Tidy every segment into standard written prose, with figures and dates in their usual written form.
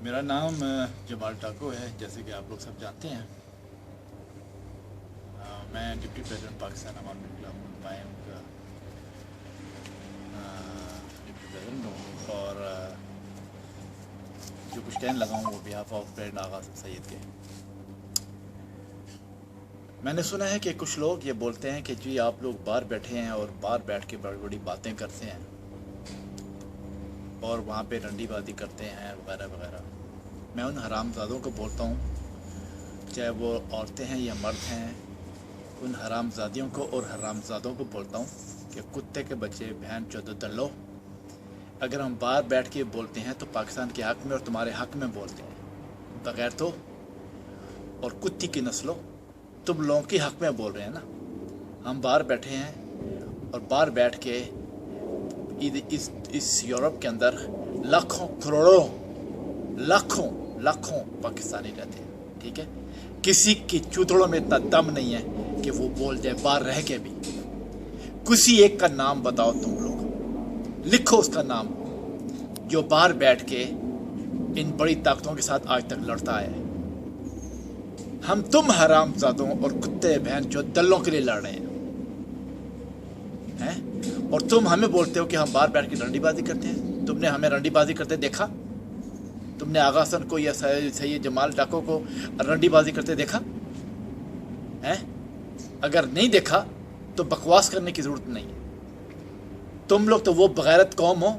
मेरा नाम जमाल टाको है, जैसे कि आप लोग सब जानते हैं। मैं डिप्टी प्रेसिडेंट पाकिस्तान अवाम लीग पाएम का डिप्टी प्रेसिडेंट हूँ और जो कुछ कहने लगा हूँ वो बिहाफ ऑफ प्रेसिडेंट आगा सैयद के। मैंने सुना है कि कुछ लोग ये बोलते हैं कि जी आप लोग बाहर बैठे हैं और बाहर बैठ के बड़ी बड़ी बातें करते हैं और वहाँ पे रंडीबाजी करते हैं वगैरह वगैरह। मैं उन हरामजादों को बोलता हूँ, चाहे वो औरतें हैं या मर्द हैं, उन हरामजादियों को और हरामजादों को बोलता हूँ कि कुत्ते के बच्चे बहन चौदह दल्लो, अगर हम बाहर बैठ के बोलते हैं तो पाकिस्तान के हक़ में और तुम्हारे हक़ में बोलते हैं, बगैर तो और कुत्ती की नस्लों तुम लोगों के हक़ में बोल रहे हैं ना। हम बाहर बैठे हैं और बाहर बैठ के इस यूरोप के अंदर लाखों करोड़ों लाखों पाकिस्तानी रहते हैं, ठीक है। किसी की चूतड़ों में इतना दम नहीं है कि वो बोल जाए बाहर रह के भी। किसी एक का नाम बताओ, तुम लोग लिखो उसका नाम, जो बाहर बैठ के इन बड़ी ताकतों के साथ आज तक लड़ता है। हम तुम हरामजादों और कुत्ते बहन जो दल्लों के लिए लड़ रहे हैं, और तुम हमें बोलते हो कि हम बाहर बैठ के रंडीबाजी करते हैं। तुमने हमें रंडीबाजी करते देखा? तुमने आगा हसन को या सैयद जमाल टाको को रंडीबाजी करते देखा है? अगर नहीं देखा तो बकवास करने की ज़रूरत नहीं है। तुम लोग तो वो बगैरत कौम हो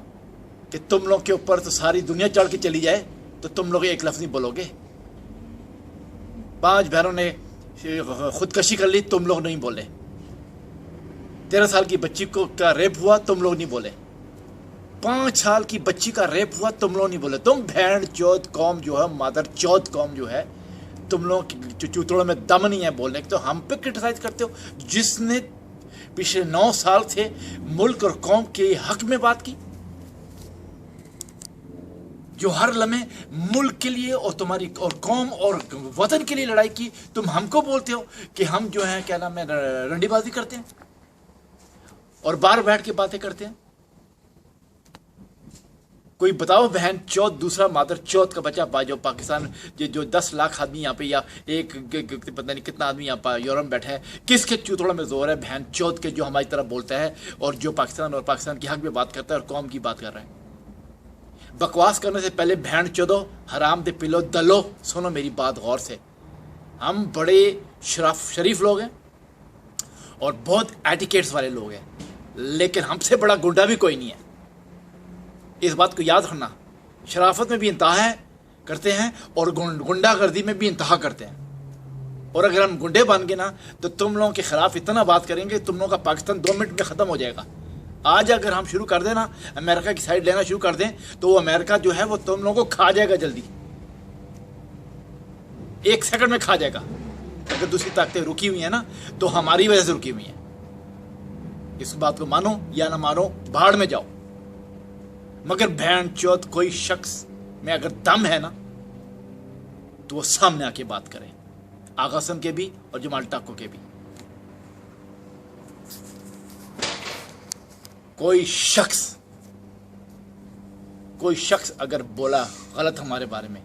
कि तुम लोग के ऊपर तो सारी दुनिया चढ़ के चली जाए तो तुम लोग एक लफ्ज़ नहीं बोलोगे। 5 बहनों ने खुदकशी कर ली, तुम लोग नहीं बोले। 13 साल की बच्ची को का रेप हुआ, तुम लोग नहीं बोले। 5 साल की बच्ची का रेप हुआ, तुम लोग नहीं बोले। तुम भेड़ चौथ कौम जो है, मादर चौथ कौम जो है, तुम लोग की चूतड़ों में दम नहीं है बोलने की, तो हम पे क्रिटिसाइज करते हो। जिसने पिछले 9 साल से मुल्क और कौम के हक में बात की, जो हर लम्हे मुल्क के लिए और तुम्हारी और कौम और वतन के लिए लड़ाई की, तुम हमको बोलते हो कि हम जो है क्या नाम है रंडीबाजी करते हैं और बाहर बैठ के बातें करते हैं। कोई बताओ बहन चौथ दूसरा मादर चौथ का बच्चा जो पाकिस्तान जो 10 लाख आदमी यहाँ पे या एक पता नहीं कितना आदमी यहाँ पर यूरोप में बैठा है, किसके चूतड़ों में जोर है बहन चौथ के जो हमारी तरह बोलता है और जो पाकिस्तान और पाकिस्तान के हक में बात करता है और कौम की बात कर रहा है। बकवास करने से पहले बहन चौदो हराम दे पिलो दलो, सुनो मेरी बात गौर से। हम बड़े शरीफ लोग हैं और बहुत एटिकेट्स वाले लोग हैं, लेकिन हमसे बड़ा गुंडा भी कोई नहीं है। इस बात को याद रखना। शराफत में भी इंतहा करते हैं और गुंडागर्दी में भी इंतहा करते हैं। और अगर हम गुंडे बन गए ना तो तुम लोगों के खिलाफ इतना बात करेंगे, तुम लोगों का पाकिस्तान 2 मिनट में ख़त्म हो जाएगा। आज अगर हम शुरू कर दें ना, अमेरिका की साइड लेना शुरू कर दें, तो वो अमेरिका जो है वो तुम लोगों को खा जाएगा जल्दी, 1 सेकंड में खा जाएगा। अगर दूसरी ताकतें रुकी हुई हैं ना तो हमारी वजह से रुकी हुई हैं। इस बात को मानो या ना मानो, भाड़ में जाओ। मगर बहन चौथ कोई शख्स में अगर दम है ना तो वो सामने आके बात करें, आगा हसन के भी और जमाल टाको के भी। कोई शख्स अगर बोला गलत हमारे बारे में,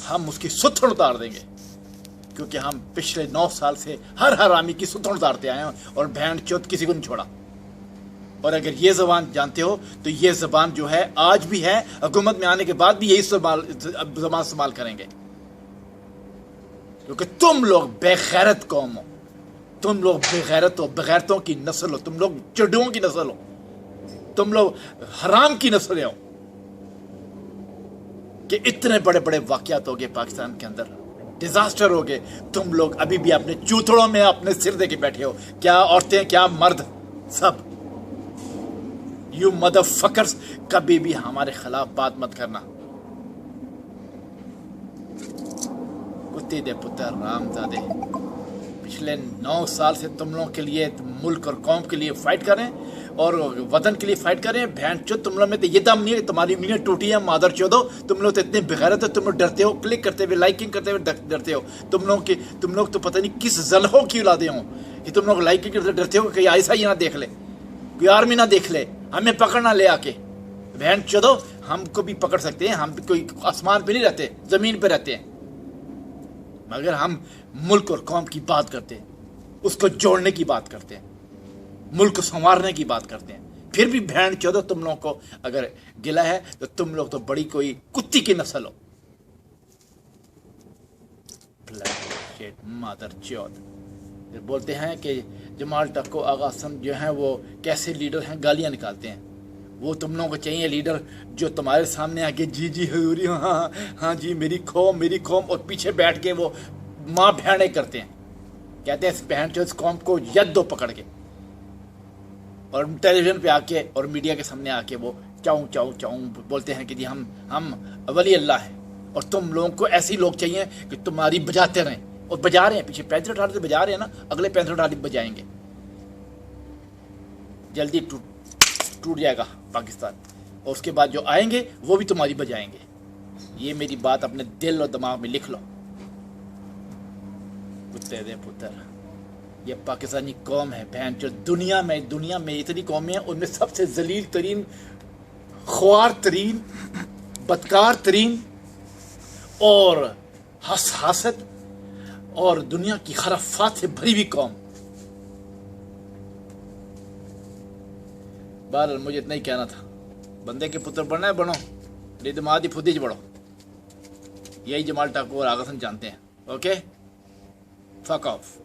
हम उसकी सुथड़ उतार देंगे, क्योंकि हम पिछले 9 साल से हर हरामी की सुथड़ उतारते आए हैं और बहन चौथ किसी को नहीं छोड़ा। और अगर ये ज़बान जानते हो तो ये ज़बान जो है आज भी है, हुकूमत में आने के बाद भी यही ज़बान इस्तेमाल करेंगे, क्योंकि तुम लोग बेगैरत कौम हो, तुम लोग बेगैरत हो, बेगैरतों की नस्ल हो, तुम लोग चड्डुओं की नस्ल हो, तुम लोग हराम की नस्ल हो। कि इतने बड़े बड़े वाक़यात हो गए पाकिस्तान के अंदर, डिजास्टर हो गए, तुम लोग अभी भी अपने चूथड़ों में अपने सिर दे के बैठे हो। क्या औरतें क्या मर्द, सब। यू मदरफकर्स, कभी भी हमारे खिलाफ बात मत करना। कुत्ते दे पुत्र रामजादे, पिछले 9 साल से तुम लोगों के लिए, मुल्क और कौम के लिए फाइट करें और वतन के लिए फाइट करें। बहन चो तुम लोग में तो ये दम नहीं है, तुम्हारी उंगलियां टूटी हैं मादर चौदो, तुम लोग तो इतने बेगैरत हो, तुम लोग डरते हो, क्लिक करते हुए लाइकिंग करते हुए डरते हो। तुम लोग तो पता नहीं किस जलहों की औलादे हो कि तुम लोग लाइकिंग करते डरते हो कि ऐसा ही ना देख ले, कोई आर्मी ना देख ले, हमें पकड़ना ले आके। बहन चौदो हमको भी पकड़ सकते हैं, हम भी कोई आसमान पे नहीं रहते, ज़मीन पे रहते हैं, मगर हम मुल्क और कौम की बात करते हैं, उसको जोड़ने की बात करते हैं, मुल्क को संवारने की बात करते हैं। फिर भी बहन चौदह तुम लोगों को अगर गिला है तो तुम लोग तो बड़ी कोई कुत्ती की नस्ल हो। मादर चौथ। फिर बोलते हैं कि जमाल टक्को आगा हसन जो हैं वो कैसे लीडर हैं, गालियां निकालते हैं। वो तुम लोगों को चाहिए लीडर जो तुम्हारे सामने आके जी जी हजूरी, हाँ हाँ जी मेरी कौम, और पीछे बैठ के वो माँ बहने करते हैं, कहते हैं इस बहन चौथ कौम को यद दो पकड़ के, और टेलीविज़न पे आके और मीडिया के सामने आके वो चाऊं चाऊं चाऊं बोलते हैं कि जी हम वली अल्लाह हैं, और तुम लोगों को ऐसे लोग चाहिए कि तुम्हारी बजाते रहें, और बजा रहे हैं, पीछे 35 से बजा रहे हैं ना, अगले 35 बजाएंगे, जल्दी टूट जाएगा पाकिस्तान, और उसके बाद जो आएंगे वो भी तुम्हारी बजाएंगे। ये मेरी बात अपने दिल और दिमाग में लिख लो। कुत्ते दे पुत्र, ये पाकिस्तानी कौम है बहन जो दुनिया में इतनी कौमें हैं, उनमें सबसे जलील तरीन, ख्वार तरीन, बदकार तरीन और हसद और दुनिया की खराफात से भरी हुई कौम। बहरहाल मुझे इतना ही कहना था, बंदे के पुत्र बनना है बनो, नहीं तो मादी फुदीज बढ़ो। यही जमाल टाको और आगा हसन जानते हैं। Okay, fuck off.